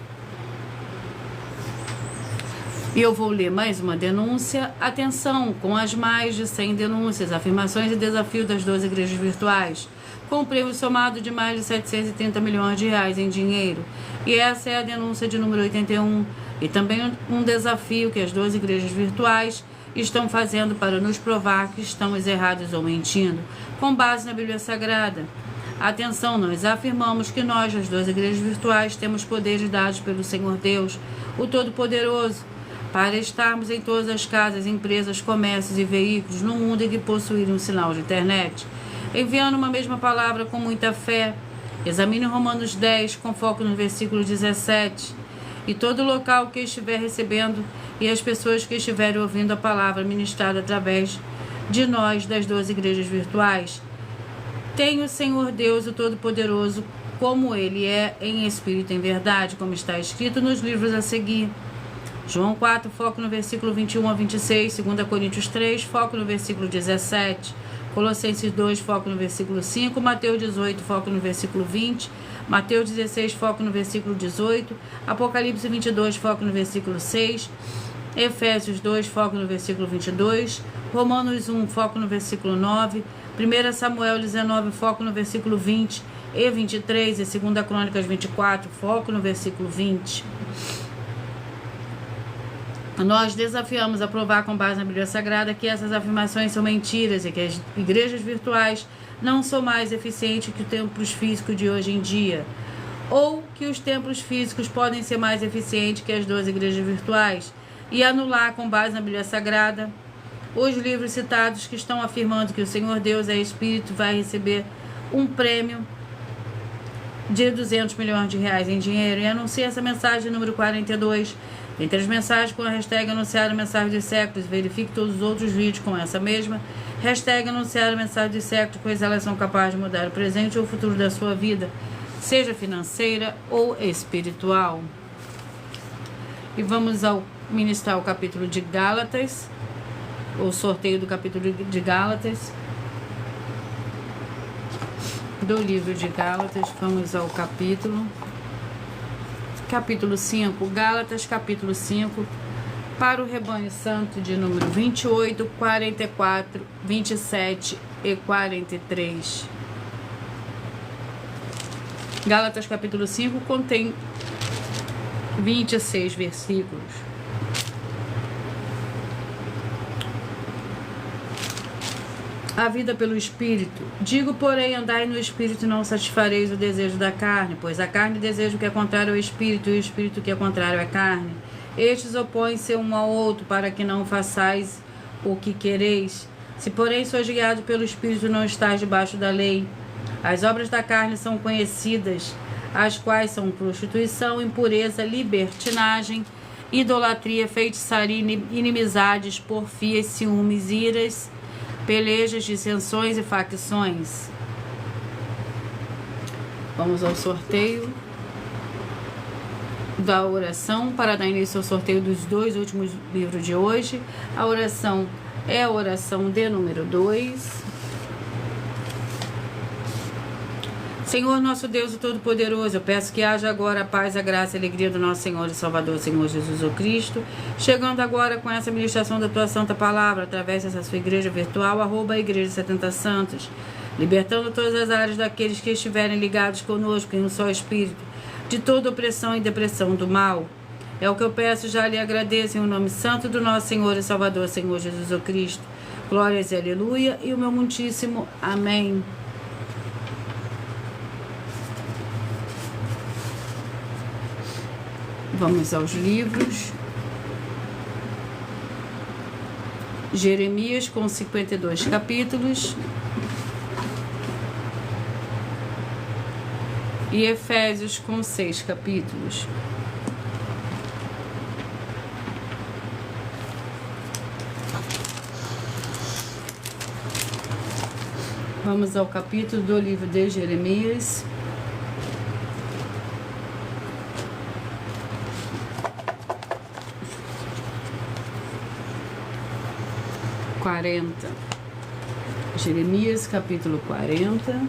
E eu vou ler mais uma denúncia. Atenção, com as mais de 100 denúncias, afirmações e desafios das 12 igrejas virtuais, com um prêmio somado de mais de 730 milhões de reais em dinheiro. E essa é a denúncia de número 81, e também um desafio que as 12 igrejas virtuais estão fazendo para nos provar que estamos errados ou mentindo, com base na Bíblia Sagrada. Atenção, nós afirmamos que nós, as 12 igrejas virtuais, temos poderes dados pelo Senhor Deus, o Todo-Poderoso, para estarmos em todas as casas, empresas, comércios e veículos no mundo em que possuírem um sinal de internet, enviando uma mesma palavra com muita fé. Examine Romanos 10, com foco no versículo 17. E todo local que estiver recebendo e as pessoas que estiverem ouvindo a palavra ministrada através de nós, das 12 igrejas virtuais, tem o Senhor Deus, o Todo-Poderoso, como Ele é, em espírito e em verdade, como está escrito nos livros a seguir. João 4, foco no versículo 21 a 26, 2 Coríntios 3, foco no versículo 17, Colossenses 2, foco no versículo 5, Mateus 18, foco no versículo 20, Mateus 16, foco no versículo 18, Apocalipse 22, foco no versículo 6, Efésios 2, foco no versículo 22. Romanos 1, foco no versículo 9. 1 Samuel 19, foco no versículo 20 e 23. E 2 Crônicas 24, foco no versículo 20. Nós desafiamos a provar com base na Bíblia Sagrada que essas afirmações são mentiras e que as igrejas virtuais não são mais eficientes que os templos físicos de hoje em dia, ou que os templos físicos podem ser mais eficientes que as 12 igrejas virtuais, e anular com base na Bíblia Sagrada os livros citados que estão afirmando que o Senhor Deus é Espírito vai receber um prêmio de 200 milhões de reais em dinheiro, e anuncia essa mensagem número 42. Entre as mensagens com a hashtag anunciar a mensagem dos séculos, verifique todos os outros vídeos com essa mesma hashtag anunciar a mensagem dos séculos, pois elas são capazes de mudar o presente ou o futuro da sua vida, seja financeira ou espiritual. E vamos ministrar o capítulo de Gálatas, o sorteio do capítulo de Gálatas, do livro de Gálatas. Vamos ao capítulo 5, Gálatas, capítulo 5, para o rebanho santo de número 28, 44, 27 e 43. Gálatas, capítulo 5, contém 26 versículos. A vida pelo Espírito. Digo, porém, andai no Espírito e não satisfareis o desejo da carne, pois a carne deseja o que é contrário ao Espírito, e o Espírito o que é contrário à carne. Estes opõem-se um ao outro, para que não façais o que quereis. Se, porém, sois guiados pelo Espírito, não estáis debaixo da lei. As obras da carne são conhecidas, as quais são prostituição, impureza, libertinagem, idolatria, feitiçaria, inimizades, porfias, ciúmes, iras, pelejas, dissensões e facções. Vamos ao sorteio da oração para dar início ao sorteio dos 2 últimos livros de hoje. A oração é a oração de número 2. Senhor nosso Deus e Todo-Poderoso, eu peço que haja agora a paz, a graça e a alegria do nosso Senhor e Salvador, Senhor Jesus o Cristo, chegando agora com essa ministração da Tua Santa Palavra, através dessa sua igreja virtual, @Igreja 70 Santos, libertando todas as áreas daqueles que estiverem ligados conosco em um só Espírito, de toda opressão e depressão do mal. É o que eu peço, já lhe agradeço, em o nome santo do nosso Senhor e Salvador, Senhor Jesus o Cristo. Glórias e aleluia, e o meu muitíssimo amém. Vamos aos livros. Jeremias, com 52 capítulos. E Efésios, com 6 capítulos. Vamos ao capítulo do livro de Jeremias. Jeremias, capítulo 40.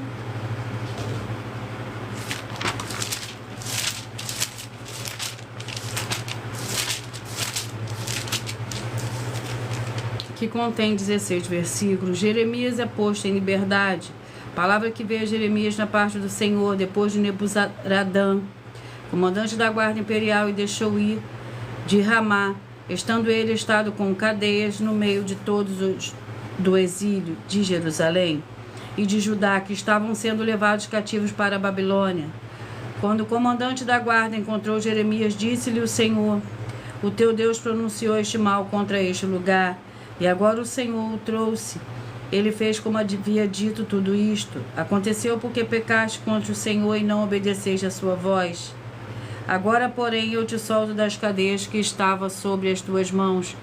Que contém 16 versículos. Jeremias é posto em liberdade. Palavra que veio a Jeremias na parte do Senhor, depois de Nebuzaradã, comandante da guarda imperial, e deixou ir de Ramá, estando ele estado com cadeias no meio de todos os do exílio de Jerusalém e de Judá, que estavam sendo levados cativos para a Babilônia. Quando o comandante da guarda encontrou Jeremias, disse-lhe o Senhor: o teu Deus pronunciou este mal contra este lugar, e agora o Senhor o trouxe. Ele fez como havia dito tudo isto. Aconteceu porque pecaste contra o Senhor e não obedeceste a sua voz. Agora, porém, eu te solto das cadeias que estava sobre as tuas mãos.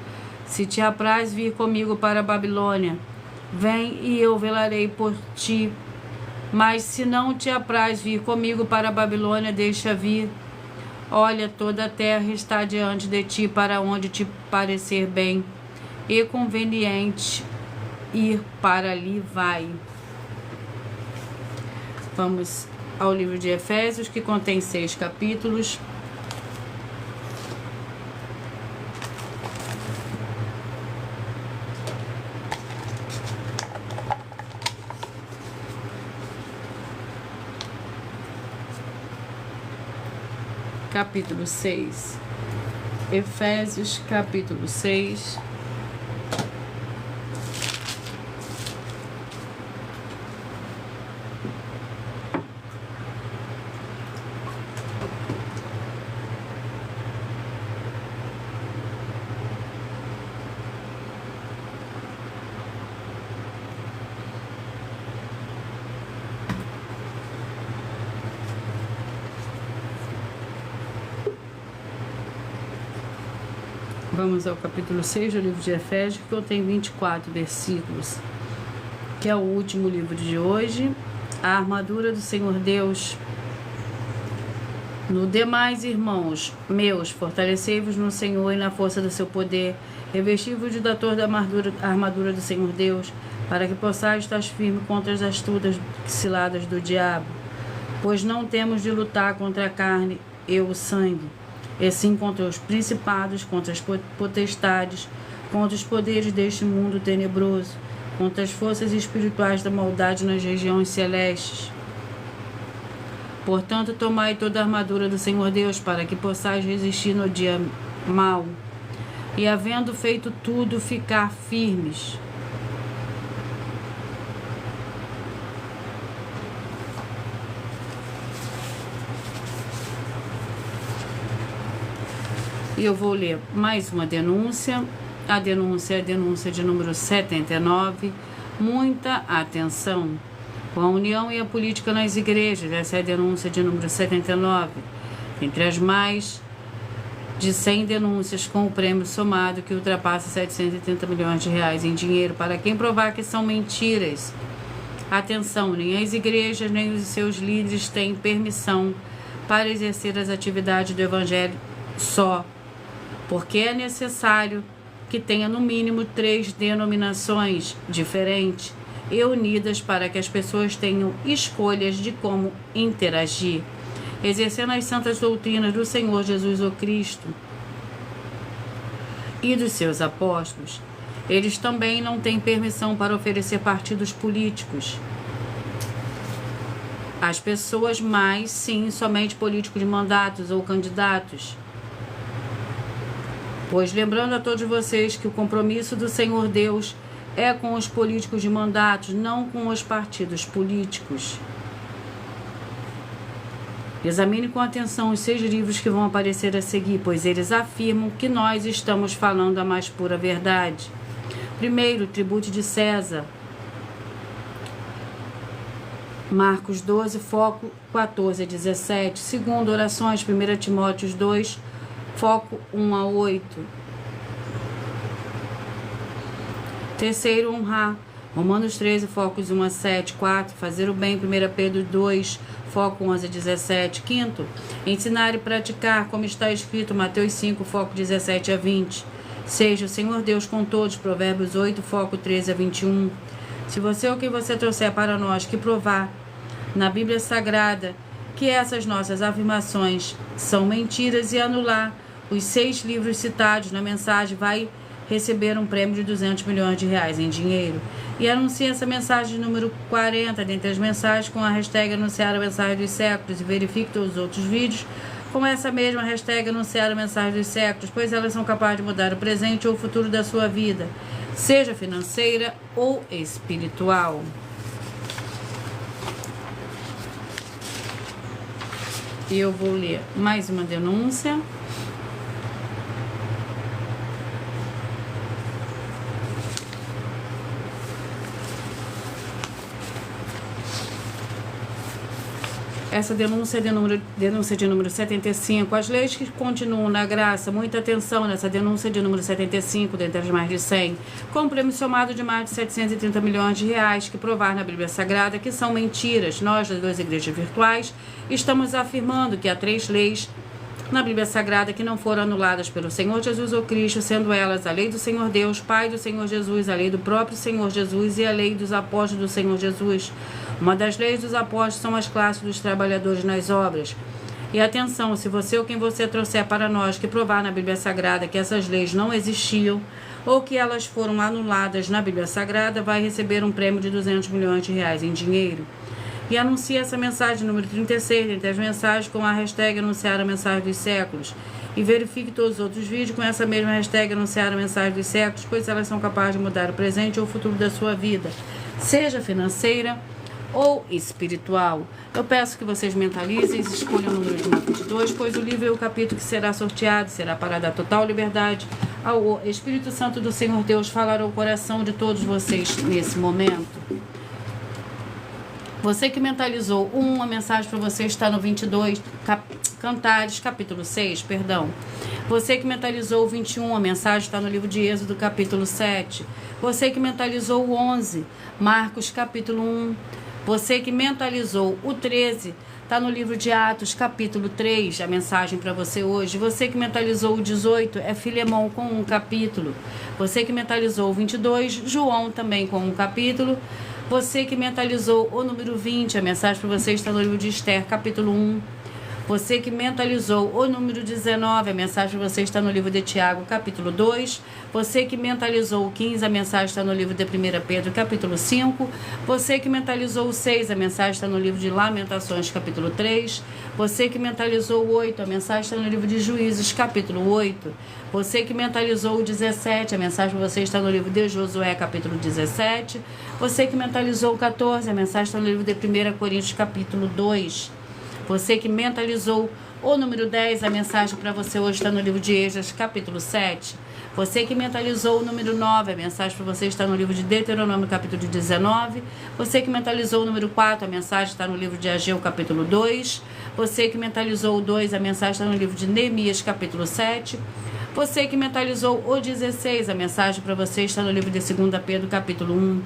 Se te apraz vir comigo para a Babilônia, vem e eu velarei por ti. Mas se não te apraz vir comigo para a Babilônia, deixa vir. Olha, toda a terra está diante de ti, para onde te parecer bem e conveniente ir para ali, vai. Vamos ao livro de Efésios, que contém 6 capítulos. capítulo 6. Efésios, capítulo 6. Vamos ao capítulo 6 do livro de Efésios, que contém 24 versículos, que é o último livro de hoje. A armadura do Senhor Deus. No demais, irmãos meus, fortalecei-vos no Senhor e na força do seu poder, revesti-vos de toda a armadura do Senhor Deus, para que possais estar firme contra as astutas ciladas do diabo. Pois não temos de lutar contra a carne e o sangue, e sim contra os principados, contra as potestades, contra os poderes deste mundo tenebroso, contra as forças espirituais da maldade nas regiões celestes. Portanto, tomai toda a armadura do Senhor Deus, para que possais resistir no dia mau, e havendo feito tudo, ficar firmes. E eu vou ler mais uma denúncia. A denúncia é a denúncia de número 79. Muita atenção com a união e a política nas igrejas. Essa é a denúncia de número 79. Entre as mais de 100 denúncias com o prêmio somado que ultrapassa 730 milhões de reais em dinheiro para quem provar que são mentiras. Atenção, nem as igrejas nem os seus líderes têm permissão para exercer as atividades do evangelho só, porque é necessário que tenha no mínimo 3 denominações diferentes e unidas para que as pessoas tenham escolhas de como interagir, exercendo as santas doutrinas do Senhor Jesus o Cristo e dos seus apóstolos. Eles também não têm permissão para oferecer partidos políticos às pessoas, mas sim somente políticos de mandatos ou candidatos. Pois lembrando a todos vocês que o compromisso do Senhor Deus é com os políticos de mandatos, não com os partidos políticos. Examine com atenção os 6 livros que vão aparecer a seguir, pois eles afirmam que nós estamos falando a mais pura verdade. Primeiro, tributo de César. Marcos 12, foco 14 a 17. Segundo, orações, 1 Timóteo 2, foco 1 a 8. Terceiro, honrar. Romanos 13, focos 1 a 7. 4. Fazer o bem. 1 Pedro 2, foco 11 a 17. Quinto, ensinar e praticar, como está escrito, Mateus 5, foco 17 a 20. 6. O Senhor Deus com todos. Provérbios 8, foco 13 a 21. Se você ou quem você trouxer para nós que provar na Bíblia Sagrada que essas nossas afirmações são mentiras e anular os 6 livros citados na mensagem, vai receber um prêmio de 200 milhões de reais em dinheiro. E anuncie essa mensagem número 40 dentre as mensagens com a hashtag anunciar a mensagem dos séculos, e verifique todos os outros vídeos com essa mesma hashtag anunciar a mensagem dos séculos, pois elas são capazes de mudar o presente ou o futuro da sua vida, seja financeira ou espiritual. E eu vou ler mais uma denúncia. Essa denúncia é denúncia de número 75. As leis que continuam na graça, muita atenção nessa denúncia de número 75, dentre as mais de 100, com um prêmio somado de mais de 730 milhões de reais, que provar na Bíblia Sagrada que são mentiras. Nós, das 2 igrejas virtuais, estamos afirmando que há 3 leis na Bíblia Sagrada que não foram anuladas pelo Senhor Jesus ou Cristo, sendo elas a lei do Senhor Deus, Pai do Senhor Jesus, a lei do próprio Senhor Jesus e a lei dos apóstolos do Senhor Jesus. Uma das leis dos apóstolos são as classes dos trabalhadores nas obras. E atenção, se você ou quem você trouxer para nós que provar na Bíblia Sagrada que essas leis não existiam ou que elas foram anuladas na Bíblia Sagrada, vai receber um prêmio de 200 milhões de reais em dinheiro. e anuncie essa mensagem número 36 entre as mensagens com a hashtag anunciar a mensagem dos séculos. E verifique todos os outros vídeos com essa mesma hashtag anunciar a mensagem dos séculos, pois elas são capazes de mudar o presente ou o futuro da sua vida, seja financeira ou espiritual. Eu peço que vocês mentalizem e escolham o número de mapa de 2, pois o livro e o capítulo que será sorteado será para dar total liberdade ao Espírito Santo do Senhor Deus falar ao coração de todos vocês nesse momento. Você que mentalizou a mensagem para você está no 22, Cantares, capítulo 6, perdão. Você que mentalizou o 21, a mensagem está no livro de Êxodo, capítulo 7. Você que mentalizou o 11, Marcos, capítulo 1. Você que mentalizou o 13, está no livro de Atos, capítulo 3, a mensagem para você hoje. Você que mentalizou o 18, é Filemão com um capítulo. Você que mentalizou o 22, João também com um capítulo. Você que mentalizou o número 20, a mensagem para você está no livro de Esther, capítulo 1. Você que mentalizou o número 19, a mensagem para você está no livro de Tiago, capítulo 2. Você que mentalizou o 15, a mensagem está no livro de 1 Pedro, capítulo 5. Você que mentalizou o 6, a mensagem está no livro de Lamentações, capítulo 3. Você que mentalizou o 8, a mensagem está no livro de Juízes, capítulo 8. Você que mentalizou o 17, a mensagem para você está no livro de Josué, capítulo 17. Você que mentalizou o 14, a mensagem está no livro de 1 Coríntios, capítulo 2. Você que mentalizou o número 10, a mensagem para você hoje está no livro de Esdras, capítulo 7. Você que mentalizou o número 9, a mensagem para você está no livro de Deuteronômio, capítulo 19. Você que mentalizou o número 4, a mensagem está no livro de Ageu, capítulo 2. Você que mentalizou o 2, a mensagem está no livro de Neemias, capítulo 7. Você que mentalizou o 16, a mensagem para você está no livro de 2 Pedro, capítulo 1.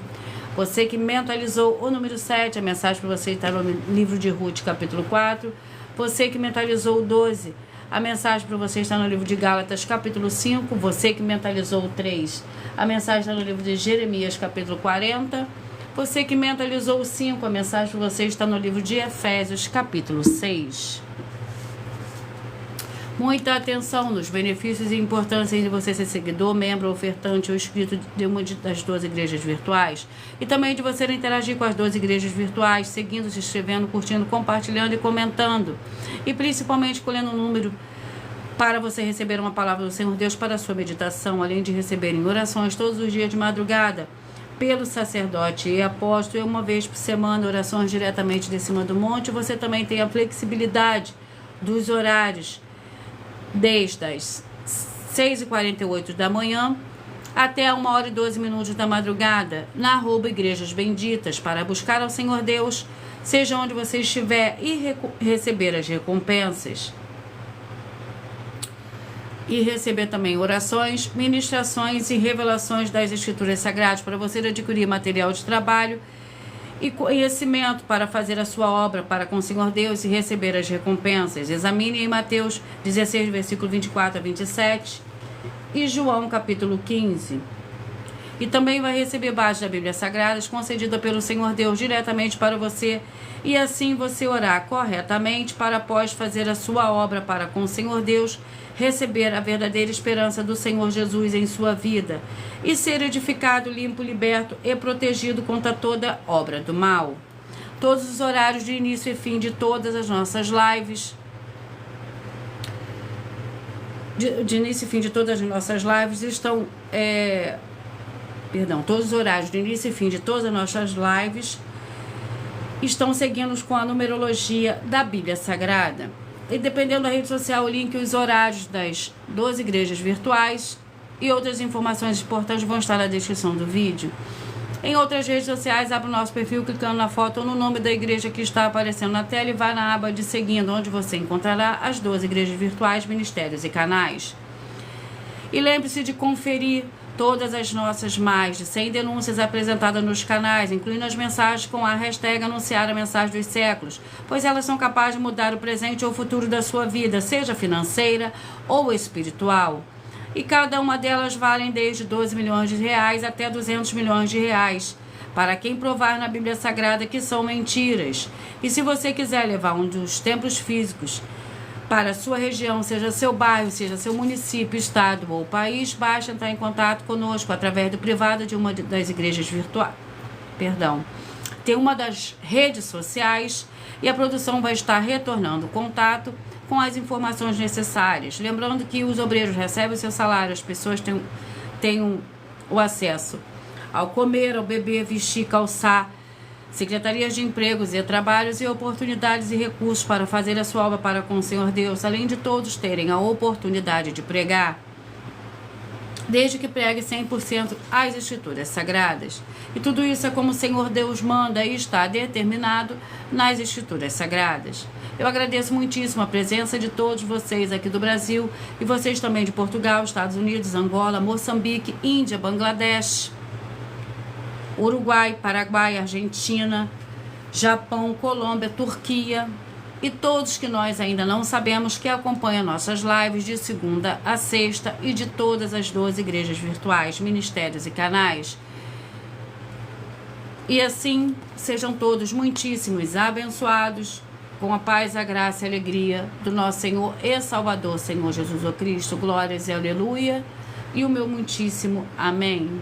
Você que mentalizou o número 7, a mensagem para você está no livro de Ruth, capítulo 4. Você que mentalizou o 12, a mensagem para você está no livro de Gálatas, capítulo 5. Você que mentalizou o 3, a mensagem está no livro de Jeremias, capítulo 40. Você que mentalizou o 5, a mensagem para você está no livro de Efésios, capítulo 6. Muita atenção nos benefícios e importância de você ser seguidor, membro, ofertante ou inscrito de uma das 12 igrejas virtuais. E também de você interagir com as 12 igrejas virtuais, seguindo, se inscrevendo, curtindo, compartilhando e comentando. E principalmente escolhendo um número para você receber uma palavra do Senhor Deus para a sua meditação, além de receberem orações todos os dias de madrugada pelo sacerdote e apóstolo, e uma vez por semana, orações diretamente de cima do monte. Você também tem a flexibilidade dos horários, desde as 6h48 da manhã até 1h12 da madrugada, na @Igrejas Benditas, para buscar ao Senhor Deus, seja onde você estiver, e receber as recompensas. E receber também orações, ministrações e revelações das Escrituras Sagradas, para você adquirir material de trabalho e conhecimento para fazer a sua obra para com o Senhor Deus e receber as recompensas. Examine em Mateus 16, versículo 24 a 27 e João, capítulo 15. E também vai receber bases da Bíblia Sagrada concedida pelo Senhor Deus diretamente para você, e assim você orar corretamente para, após fazer a sua obra para com o Senhor Deus, receber a verdadeira esperança do Senhor Jesus em sua vida e ser edificado, limpo, liberto e protegido contra toda obra do mal. Todos os horários de início e fim de todas as nossas lives, estão... todos os horários de início e fim de todas as nossas lives estão seguindo com a numerologia da Bíblia Sagrada. E dependendo da rede social, o link e os horários das 12 igrejas virtuais e outras informações importantes vão estar na descrição do vídeo. Em outras redes sociais, abra o nosso perfil clicando na foto ou no nome da igreja que está aparecendo na tela e vá na aba de seguindo, onde você encontrará as 12 igrejas virtuais, ministérios e canais. E lembre-se de conferir todas as nossas mais de 100 denúncias apresentadas nos canais, incluindo as mensagens com a hashtag anunciar a mensagem dos séculos, pois elas são capazes de mudar o presente ou o futuro da sua vida, seja financeira ou espiritual. E cada uma delas valem desde 12 milhões de reais até 200 milhões de reais, para quem provar na Bíblia Sagrada que são mentiras. E se você quiser levar um dos templos físicos para a sua região, seja seu bairro, seja seu município, estado ou país, basta entrar em contato conosco através do privado de uma das igrejas virtuais. tem uma das redes sociais e a produção vai estar retornando o contato com as informações necessárias. Lembrando que os obreiros recebem o seu salário, as pessoas têm o acesso ao comer, ao beber, vestir, calçar, secretarias de empregos e trabalhos e oportunidades e recursos para fazer a sua obra para com o Senhor Deus, além de todos terem a oportunidade de pregar, desde que pregue 100% as Escrituras Sagradas. E tudo isso é como o Senhor Deus manda e está determinado nas Escrituras Sagradas. Eu agradeço muitíssimo a presença de todos vocês aqui do Brasil e vocês também de Portugal, Estados Unidos, Angola, Moçambique, Índia, Bangladesh, Uruguai, Paraguai, Argentina, Japão, Colômbia, Turquia e todos que nós ainda não sabemos que acompanham nossas lives de segunda a sexta e de todas as 12 igrejas virtuais, ministérios e canais. E assim, sejam todos muitíssimos abençoados com a paz, a graça e a alegria do nosso Senhor e Salvador, Senhor Jesus Cristo. Glórias e aleluia. E o meu muitíssimo amém.